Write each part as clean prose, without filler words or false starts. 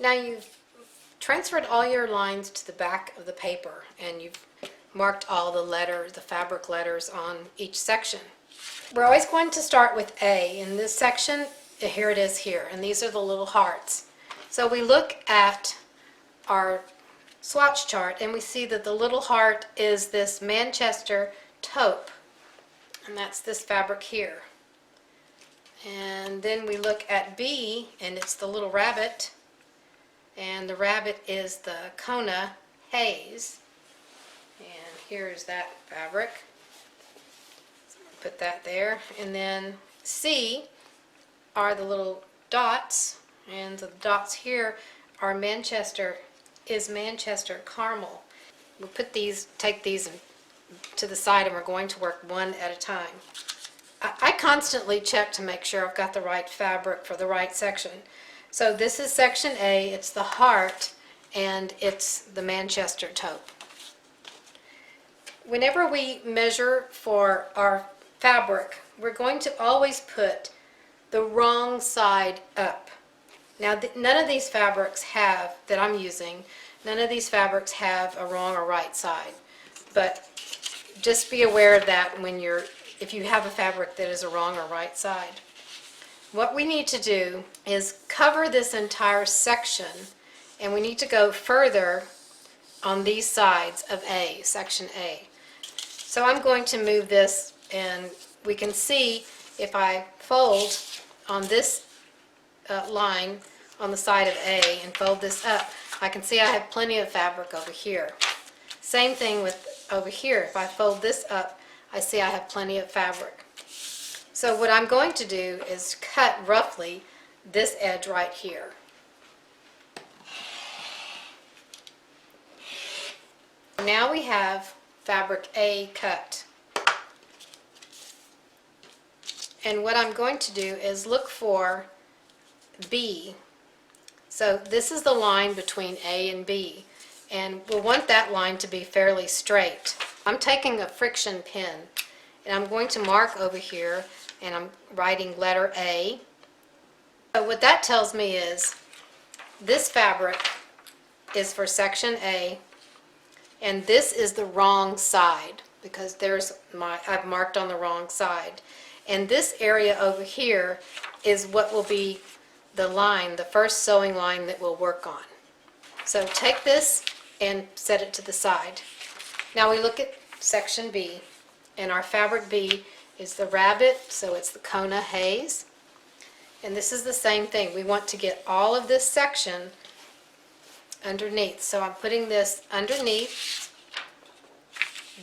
Now you've transferred all your lines to the back of the paper, and you've marked all the letters, the fabric letters on each section. We're always going to start with A. In this section, here it is here, and these are the little hearts. So we look at our swatch chart and we see that the little heart is this Manchester taupe, and that's this fabric here. And then we look at B, and it's the little rabbit, and the rabbit is the Kona haze, and here's that fabric. So put that there. And then C are the little dots, and the dots here are Manchester caramel. We'll put these, take these to the side, and we're going to work one at a time. I constantly check to make sure I've got the right fabric for the right section. So this is section A, it's the heart, and it's the Manchester taupe. Whenever we measure for our fabric, we're going to always put the wrong side up. Now, none of these fabrics have, that I'm using, none of these fabrics have a wrong or right side. But just be aware of that when if you have a fabric that is a wrong or right side. What we need to do is cover this entire section, and we need to go further on these sides of A, section A. So I'm going to move this, and we can see if I fold on this line on the side of A and fold this up, I can see I have plenty of fabric over here. Same thing with over here. If I fold this up, I see I have plenty of fabric. So what I'm going to do is cut roughly this edge right here. Now we have fabric A cut. And what I'm going to do is look for B. So this is the line between A and B, and we'll want that line to be fairly straight. I'm taking a friction pin, and I'm going to mark over here, and I'm writing letter A. So what that tells me is this fabric is for section A, and this is the wrong side because I've marked on the wrong side. And this area over here is what will be the line, the first sewing line that we'll work on. So take this and set it to the side. Now we look at section B, and our fabric B is the rabbit, so it's the Kona haze. And this is the same thing. We want to get all of this section underneath. So I'm putting this underneath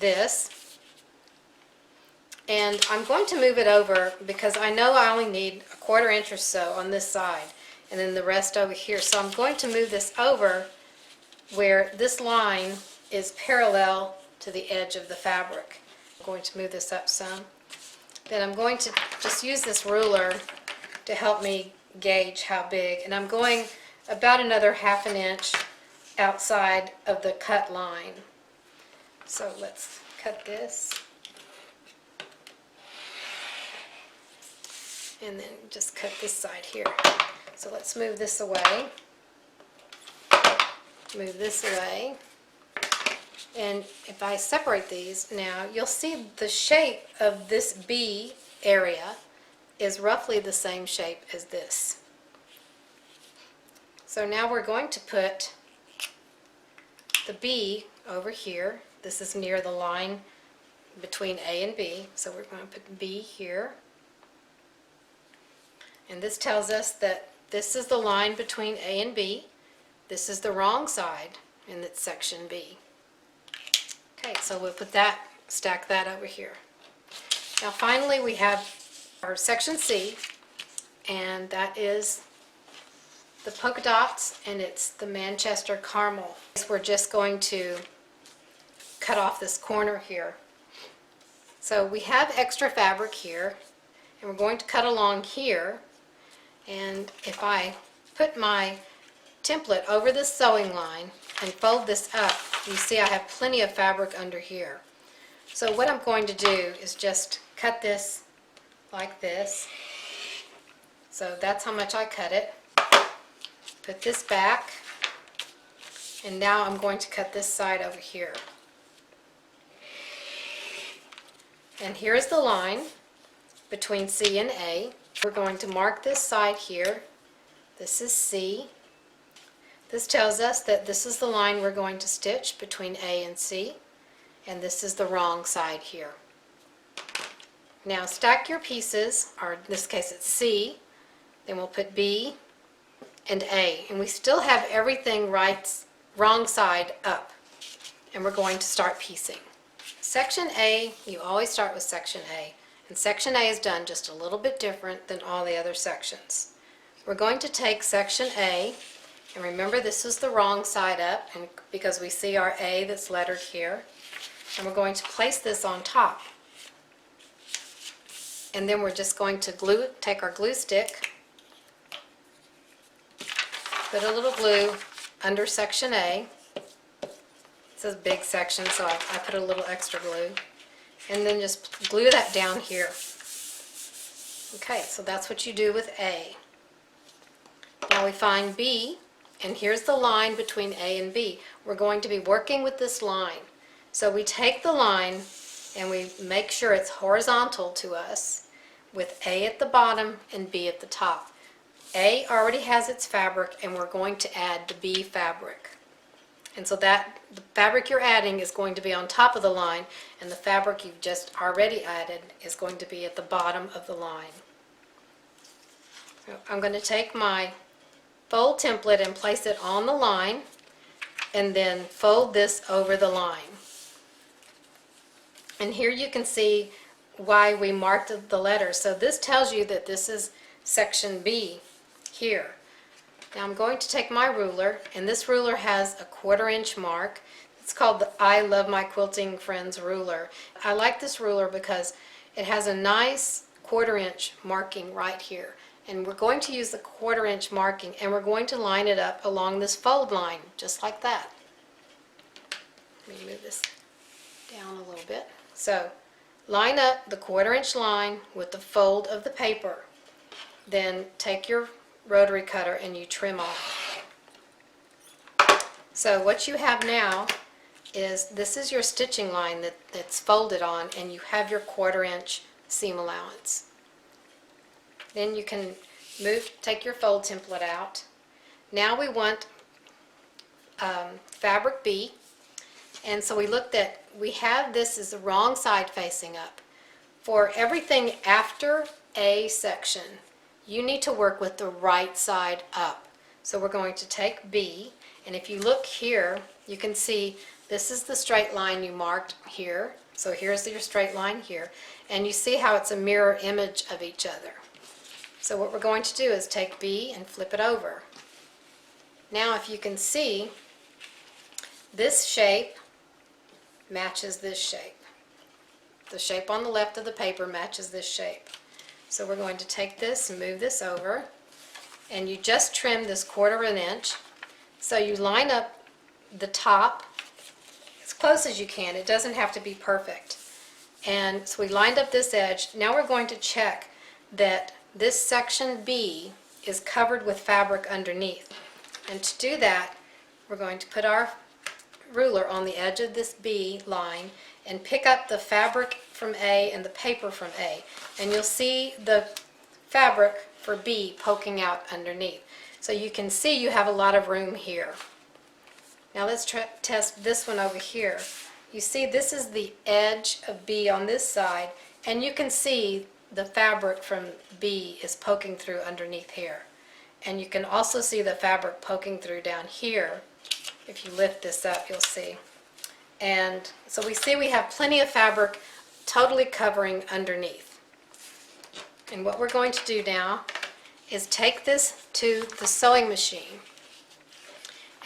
this, and I'm going to move it over because I know I only need a 1/4 inch or so on this side, and then the rest over here. So I'm going to move this over where this line is parallel to the edge of the fabric. I'm going to move this up some. Then I'm going to just use this ruler to help me gauge how big, and I'm going about another 1/2 inch outside of the cut line. So let's cut this, and then just cut this side here. So let's move this away, move this away, and if I separate these now, you'll see the shape of this B area is roughly the same shape as this. So now we're going to put the B over here. This is near the line between A and B, so we're going to put B here. And this tells us that this is the line between A and B. This is the wrong side, and it's section B. Okay, so we'll put that, stack that over here. Now finally we have our section C, and that is the polka dots, and it's the Manchester caramel. We're just going to cut off this corner here. So we have extra fabric here, and we're going to cut along here, and if I put my template over this sewing line and fold this up, you see I have plenty of fabric under here. So what I'm going to do is just cut this like this. So that's how much I cut it. Put this back, and now I'm going to cut this side over here. And here's the line between C and A. We're going to mark this side here. This is C. This tells us that this is the line we're going to stitch between A and C, and this is the wrong side here. Now stack your pieces, or in this case it's C, then we'll put B and A, and we still have everything wrong side up, and we're going to start piecing. Section A, you always start with section A, and section A is done just a little bit different than all the other sections. We're going to take section A, and remember this is the wrong side up, and because we see our A that's lettered here, and we're going to place this on top. And then we're just going to take our glue stick, put a little glue under section A. It's a big section, so I put a little extra glue. And then just glue that down here. Okay, so that's what you do with A. Now we find B, and here's the line between A and B. We're going to be working with this line. So we take the line and we make sure it's horizontal to us with A at the bottom and B at the top. A already has its fabric, and we're going to add the B fabric. And so that the fabric you're adding is going to be on top of the line, and the fabric you've just already added is going to be at the bottom of the line. So I'm going to take my fold template and place it on the line, and then fold this over the line. And here you can see why we marked the letters. So this tells you that this is section B here. Now I'm going to take my ruler, and this ruler has a 1/4 inch mark. It's called the I Love My Quilting Friends ruler. I like this ruler because it has a nice 1/4 inch marking right here. And we're going to use the 1/4 inch marking, and we're going to line it up along this fold line, just like that. Let me move this down a little bit. So line up the 1/4 inch line with the fold of the paper. Then take your rotary cutter and you trim off. So what you have now is, this is your stitching line that's folded on, and you have your 1/4 inch seam allowance. Then you can take your fold template out. Now we want fabric B, and so we looked at, we have this as the wrong side facing up. For everything after A section, you need to work with the right side up. So we're going to take B, and if you look here, you can see this is the straight line you marked here. So here's your straight line here, and you see how it's a mirror image of each other. So what we're going to do is take B and flip it over. Now if you can see, this shape matches this shape. The shape on the left of the paper matches this shape. So we're going to take this and move this over, and you just trim this 1/4 inch. So you line up the top as close as you can. It doesn't have to be perfect. And so we lined up this edge. Now we're going to check that this section B is covered with fabric underneath. And to do that, we're going to put our ruler on the edge of this B line and pick up the fabric from A and the paper from A. And you'll see the fabric for B poking out underneath. So you can see you have a lot of room here. Now let's test this one over here. You see this is the edge of B on this side, and you can see the fabric from B is poking through underneath here. And you can also see the fabric poking through down here. If you lift this up, you'll see. And so we see we have plenty of fabric totally covering underneath. And what we're going to do now is take this to the sewing machine.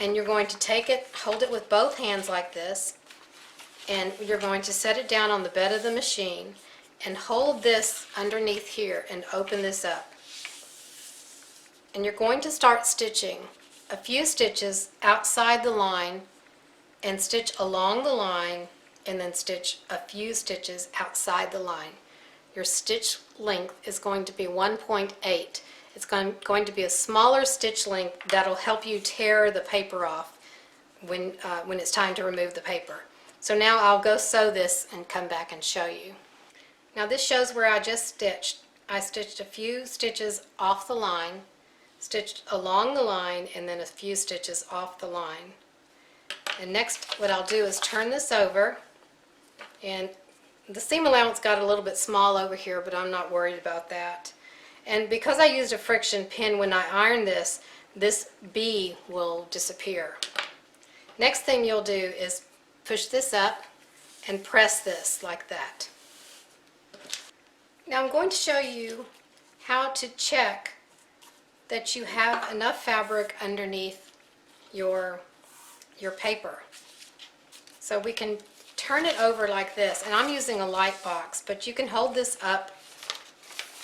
And you're going to take it, hold it with both hands like this, and you're going to set it down on the bed of the machine and hold this underneath here and open this up. And you're going to start stitching a few stitches outside the line and stitch along the line, and then stitch a few stitches outside the line. Your stitch length is going to be 1.8, It's going to be a smaller stitch length that'll help you tear the paper off when it's time to remove the paper. So now I'll go sew this and come back and show you. Now this shows where I just stitched. I stitched a few stitches off the line, stitched along the line, and then a few stitches off the line. And next what I'll do is turn this over, and the seam allowance got a little bit small over here, but I'm not worried about that. And because I used a friction pin when I iron this, this B will disappear. Next thing you'll do is push this up and press this like that. Now I'm going to show you how to check that you have enough fabric underneath your paper. So we can turn it over like this, and I'm using a light box, but you can hold this up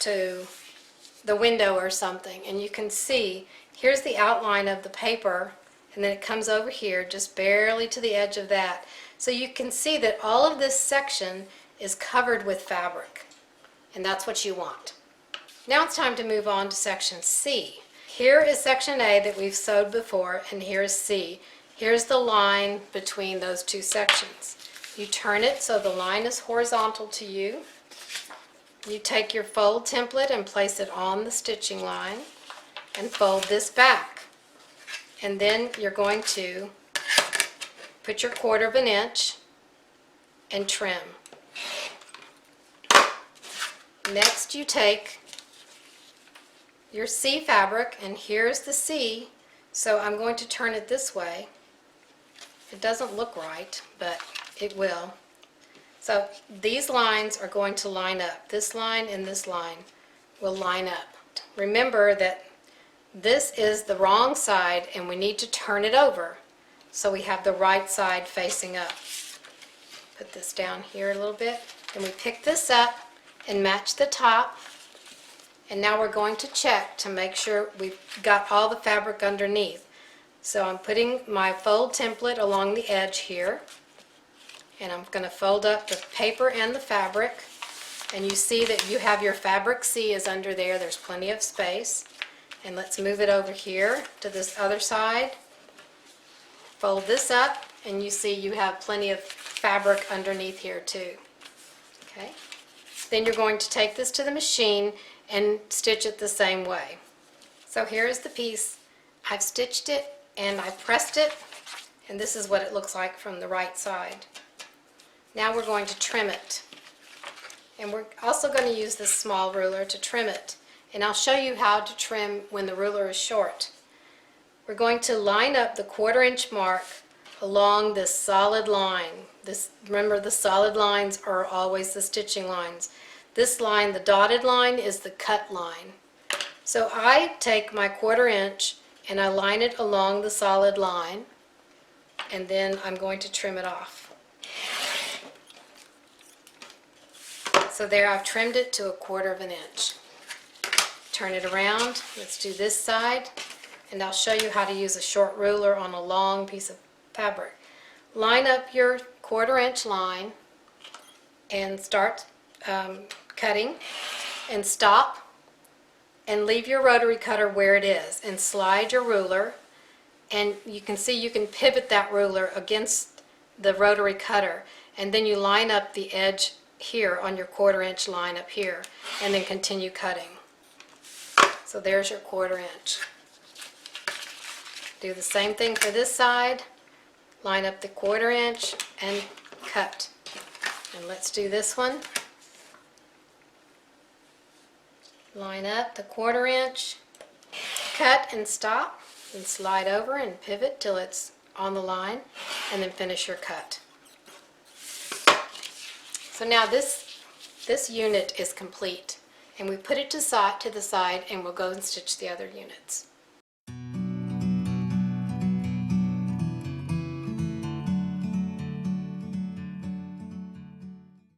to the window or something, and you can see here's the outline of the paper, and then it comes over here just barely to the edge of that. So you can see that all of this section is covered with fabric, and that's what you want. Now it's time to move on to section C. Here is section A that we've sewed before, and here's C. Here's the line between those two sections. You turn it so the line is horizontal to you. You take your fold template and place it on the stitching line and fold this back. And then you're going to put your 1/4 of an inch and trim. Next you take your C fabric, and here's the C, so I'm going to turn it this way. It doesn't look right, but it will. So these lines are going to line up. This line and this line will line up. Remember that this is the wrong side and we need to turn it over so we have the right side facing up. Put this down here a little bit, and we pick this up and match the top. And now we're going to check to make sure we've got all the fabric underneath. So I'm putting my fold template along the edge here, and I'm going to fold up the paper and the fabric, and you see that you have your fabric C is under there. There's plenty of space. And let's move it over here to this other side. Fold this up, and you see you have plenty of fabric underneath here too. Okay. Then you're going to take this to the machine and stitch it the same way. So here's the piece. I've stitched it and I've pressed it, and this is what it looks like from the right side. Now we're going to trim it, and we're also going to use this small ruler to trim it, and I'll show you how to trim when the ruler is short. We're going to line up the 1/4 inch mark along this solid line. Remember, the solid lines are always the stitching lines. This line, the dotted line, is the cut line. So I take my 1/4 inch and I line it along the solid line, and then I'm going to trim it off. So there, I've trimmed it to a 1/4 of an inch. Turn it around. Let's do this side, and I'll show you how to use a short ruler on a long piece of fabric. Line up your 1/4 inch line and start cutting, and stop and leave your rotary cutter where it is, and slide your ruler, and you can see you can pivot that ruler against the rotary cutter, and then you line up the edge here on your 1/4 inch line up here, and then continue cutting. So there's your 1/4 inch. Do the same thing for this side. Line up the 1/4 inch and cut. And let's do this one. Line up the 1/4 inch, cut and stop, and slide over and pivot till it's on the line, and then finish your cut. So now this unit is complete, and we put it to the side, and we'll go and stitch the other units.